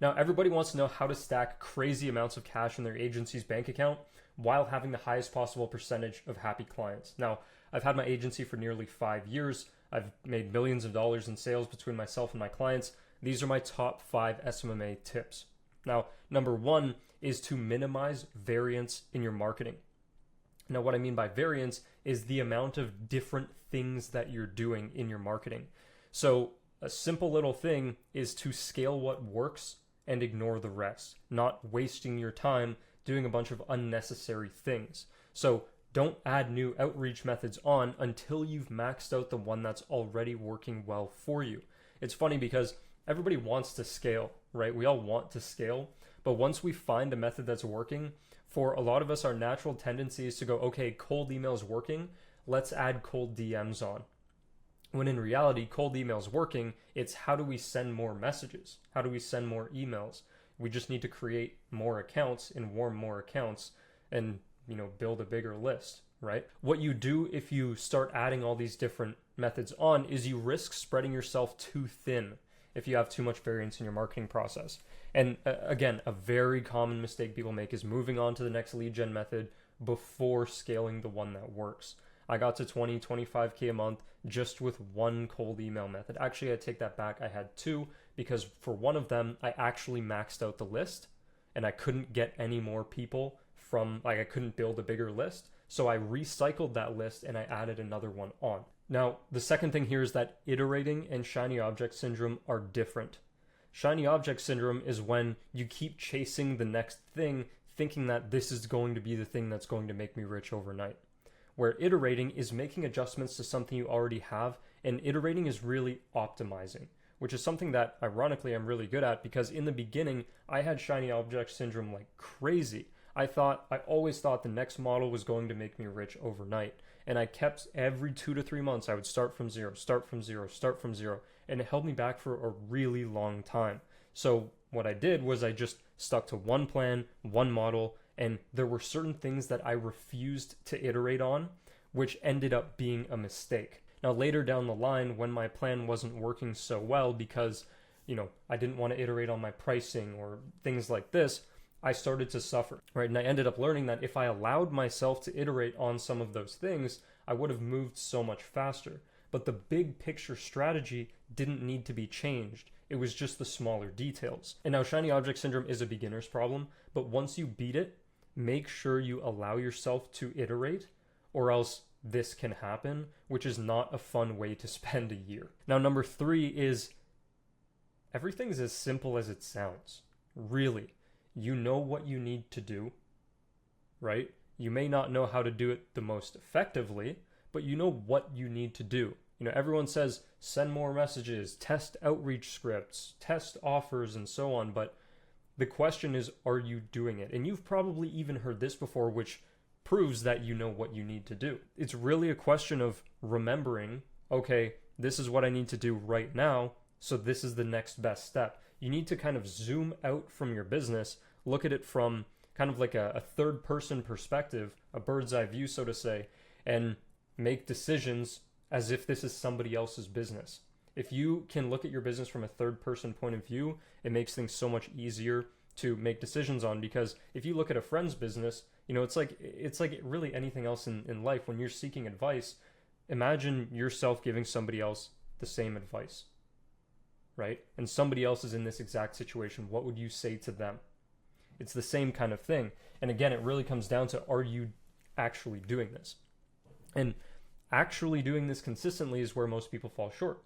Now, everybody wants to know how to stack crazy amounts of cash in their agency's bank account while having the highest possible percentage of happy clients. Now, I've had my agency for nearly 5 years. I've made millions of dollars in sales between myself and my clients. These are my top 5 SMMA tips. Now, number 1 is to minimize variance in your marketing. Now, what I mean by variance is the amount of different things that you're doing in your marketing. So a simple little thing is to scale what works and ignore the rest, not wasting your time doing a bunch of unnecessary things. So don't add new outreach methods on until you've maxed out the one that's already working well for you. It's funny because everybody wants to scale, right? We all want to scale, but once we find a method that's working, for a lot of us, our natural tendency is to go, okay, cold email is working, let's add cold DMs on. When in reality, cold email is working, it's how do we send more messages? How do we send more emails? We just need to create more accounts and warm more accounts and, build a bigger list, right? What you do if you start adding all these different methods on is you risk spreading yourself too thin if you have too much variance in your marketing process. And again, a very common mistake people make is moving on to the next lead gen method before scaling the one that works. I got to 20, 25K a month just with one cold email method. Actually, I take that back. I had 2 because for one of them, I actually maxed out the list and I couldn't get any more people I couldn't build a bigger list. So I recycled that list and I added another one on. Now, the second thing here is that iterating and shiny object syndrome are different. Shiny object syndrome is when you keep chasing the next thing, thinking that this is going to be the thing that's going to make me rich overnight. Where iterating is making adjustments to something you already have, and iterating is really optimizing, which is something that ironically I'm really good at because in the beginning, I had shiny object syndrome like crazy. I always thought the next model was going to make me rich overnight. And I kept every 2 to 3 months, I would start from zero, and it held me back for a really long time. So what I did was I just stuck to one plan, one model, and there were certain things that I refused to iterate on, which ended up being a mistake. Now, later down the line, when my plan wasn't working so well because, I didn't want to iterate on my pricing or things like this, I started to suffer, right? And I ended up learning that if I allowed myself to iterate on some of those things, I would have moved so much faster. But the big picture strategy didn't need to be changed. It was just the smaller details. And now shiny object syndrome is a beginner's problem, but once you beat it, make sure you allow yourself to iterate or else this can happen, which is not a fun way to spend a year. Now, number 3 is everything's as simple as it sounds. Really. You know what you need to do, right? You may not know how to do it the most effectively, but you know what you need to do. Everyone says send more messages, test outreach scripts, test offers, and so on, but the question is, are you doing it? And you've probably even heard this before, which proves that you know what you need to do. It's really a question of remembering, okay, this is what I need to do right now, so this is the next best step. You need to kind of zoom out from your business, look at it from kind of like a third person perspective, a bird's eye view, so to say, and make decisions as if this is somebody else's business. If you can look at your business from a third person point of view, it makes things so much easier to make decisions on, because if you look at a friend's business, it's like really anything else in life. When you're seeking advice, imagine yourself giving somebody else the same advice. Right? And somebody else is in this exact situation. What would you say to them? It's the same kind of thing. And again, it really comes down to, are you actually doing this? And actually doing this consistently is where most people fall short,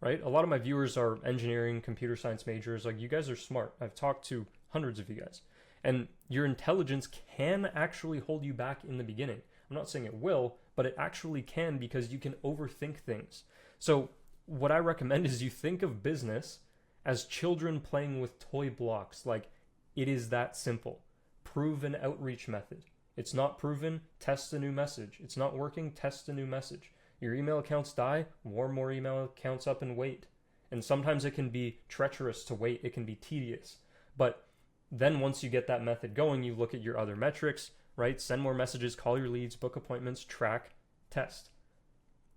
right? A lot of my viewers are engineering, computer science majors. Like, you guys are smart. I've talked to hundreds of you guys. And your intelligence can actually hold you back in the beginning. I'm not saying it will, but it actually can, because you can overthink things. So what I recommend is you think of business as children playing with toy blocks. Like, it is that simple. Prove an outreach method. It's not proven, test a new message. It's not working, test a new message. Your email accounts die, warm more email accounts up and wait. And sometimes it can be treacherous to wait. It can be tedious. But then once you get that method going, you look at your other metrics, right? Send more messages, call your leads, book appointments, track, test.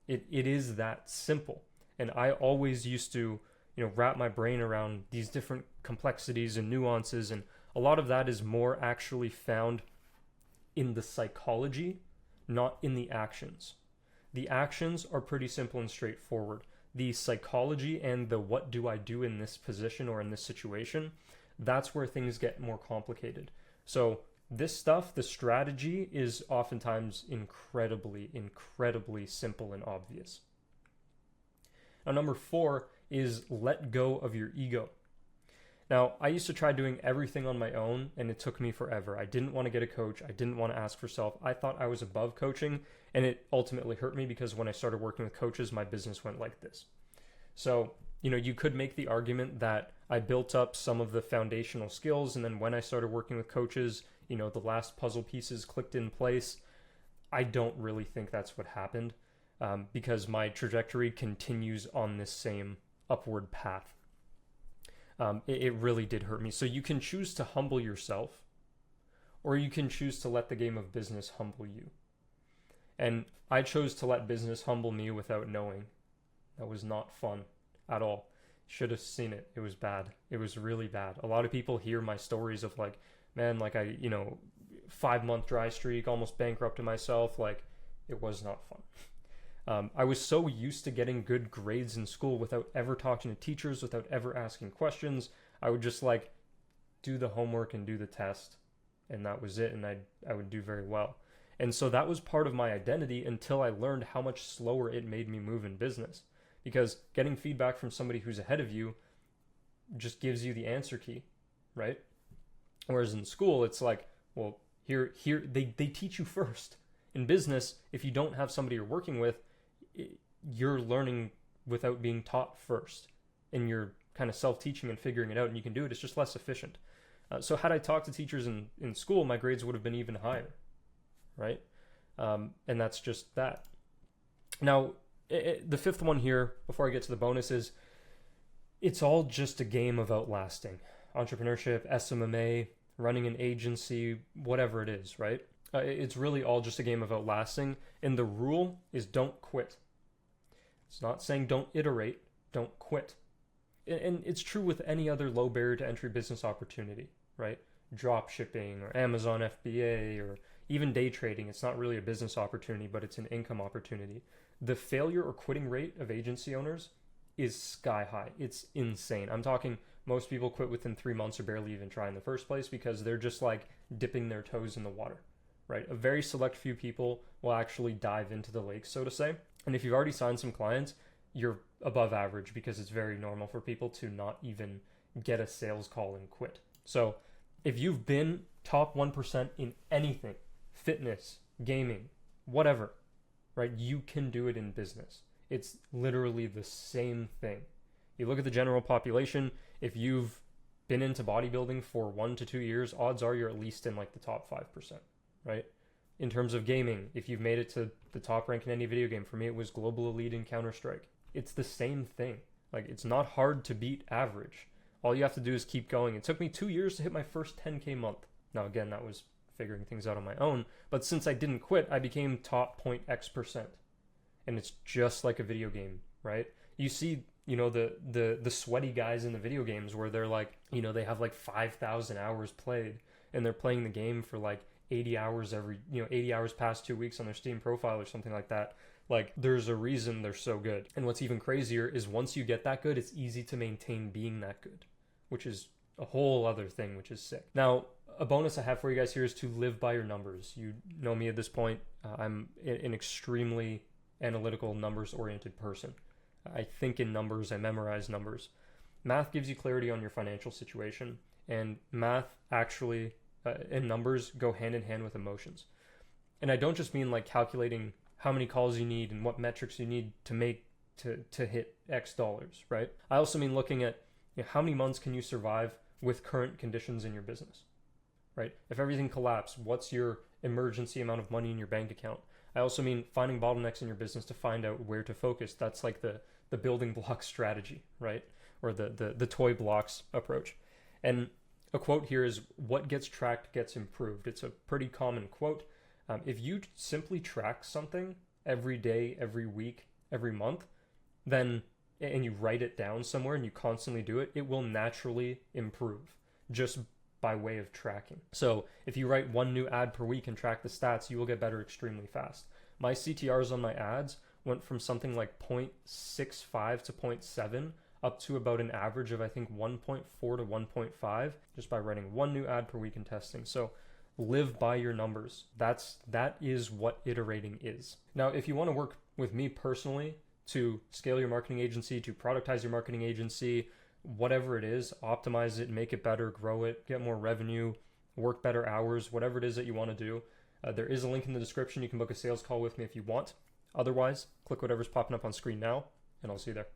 It is that simple. And I always used to wrap my brain around these different complexities and nuances. And a lot of that is more actually found in the psychology, not in the actions. The actions are pretty simple and straightforward. The psychology and the what do I do in this position or in this situation, that's where things get more complicated. So this stuff, the strategy, is oftentimes incredibly, incredibly simple and obvious. Now, number 4 is let go of your ego. Now, I used to try doing everything on my own, and it took me forever. I didn't want to get a coach. I didn't want to ask for help. I thought I was above coaching, and it ultimately hurt me because when I started working with coaches, my business went like this. So, you could make the argument that I built up some of the foundational skills, and then when I started working with coaches, the last puzzle pieces clicked in place. I don't really think that's what happened, because my trajectory continues on this same upward path. It really did hurt me. So you can choose to humble yourself, or you can choose to let the game of business humble you. And I chose to let business humble me without knowing. That was not fun at all. Should have seen it. It was bad. It was really bad. A lot of people hear my stories of like, man, like I, 5-month dry streak, almost bankrupted myself. Like, it was not fun. I was so used to getting good grades in school without ever talking to teachers, without ever asking questions. I would just like do the homework and do the test, and that was it. And I would do very well. And so that was part of my identity until I learned how much slower it made me move in business. Because getting feedback from somebody who's ahead of you just gives you the answer key, right? Whereas in school, it's like, well, here they teach you first. In business, if you don't have somebody you're working with, you're learning without being taught first, and you're kind of self-teaching and figuring it out, and you can do it. It's just less efficient. So had I talked to teachers in school, my grades would have been even higher, right? And that's just that. Now, the 5th one here, before I get to the bonus, is it's all just a game of outlasting. Entrepreneurship, SMMA, running an agency, whatever it is, right? It's really all just a game of outlasting. And the rule is don't quit. It's not saying don't iterate, don't quit. And it's true with any other low barrier to entry business opportunity, right? Drop shipping or Amazon FBA or even day trading. It's not really a business opportunity, but it's an income opportunity. The failure or quitting rate of agency owners is sky high. It's insane. I'm talking most people quit within 3 months or barely even try in the first place because they're just like dipping their toes in the water, right? A very select few people will actually dive into the lake, so to say. And if you've already signed some clients, you're above average because it's very normal for people to not even get a sales call and quit. So if you've been top 1% in anything, fitness, gaming, whatever, right? You can do it in business. It's literally the same thing. You look at the general population, if you've been into bodybuilding for 1 to 2 years, odds are you're at least in like the top 5%, right? In terms of gaming, if you've made it to the top rank in any video game, for me it was Global Elite in Counter-Strike. It's the same thing. Like, it's not hard to beat average. All you have to do is keep going. It took me 2 years to hit my first 10K month. Now, again, that was figuring things out on my own. But since I didn't quit, I became top 0.X%. And it's just like a video game, right? You see, the sweaty guys in the video games where they're like, they have like 5,000 hours played and they're playing the game for like 80 hours 80 hours past 2 weeks on their Steam profile or something like that. Like, there's a reason they're so good. And what's even crazier is once you get that good, it's easy to maintain being that good, which is a whole other thing, which is sick. Now, a bonus I have for you guys here is to live by your numbers. You know me at this point. I'm an extremely analytical, numbers-oriented person. I think in numbers, I memorize numbers. Math gives you clarity on your financial situation, and math actually and numbers go hand in hand with emotions. And I don't just mean like calculating how many calls you need and what metrics you need to make to hit X dollars, right? I also mean looking at how many months can you survive with current conditions in your business, right? If everything collapsed, what's your emergency amount of money in your bank account? I also mean finding bottlenecks in your business to find out where to focus. That's like the building block strategy, right? Or the toy blocks approach. And a quote here is, what gets tracked gets improved. It's a pretty common quote. If you simply track something every day, every week, every month, then and you write it down somewhere and you constantly do it, it will naturally improve just by way of tracking. So if you write one new ad per week and track the stats, you will get better extremely fast. My CTRs on my ads went from something like 0.65 to 0.7 up to about an average of I think 1.4 to 1.5 just by writing one new ad per week and testing. So live by your numbers. That is what iterating is. Now, if you want to work with me personally to scale your marketing agency, to productize your marketing agency, whatever it is, optimize it, make it better, grow it, get more revenue, work better hours, whatever it is that you want to do, there is a link in the description. You can book a sales call with me if you want. Otherwise, click whatever's popping up on screen now, and I'll see you there.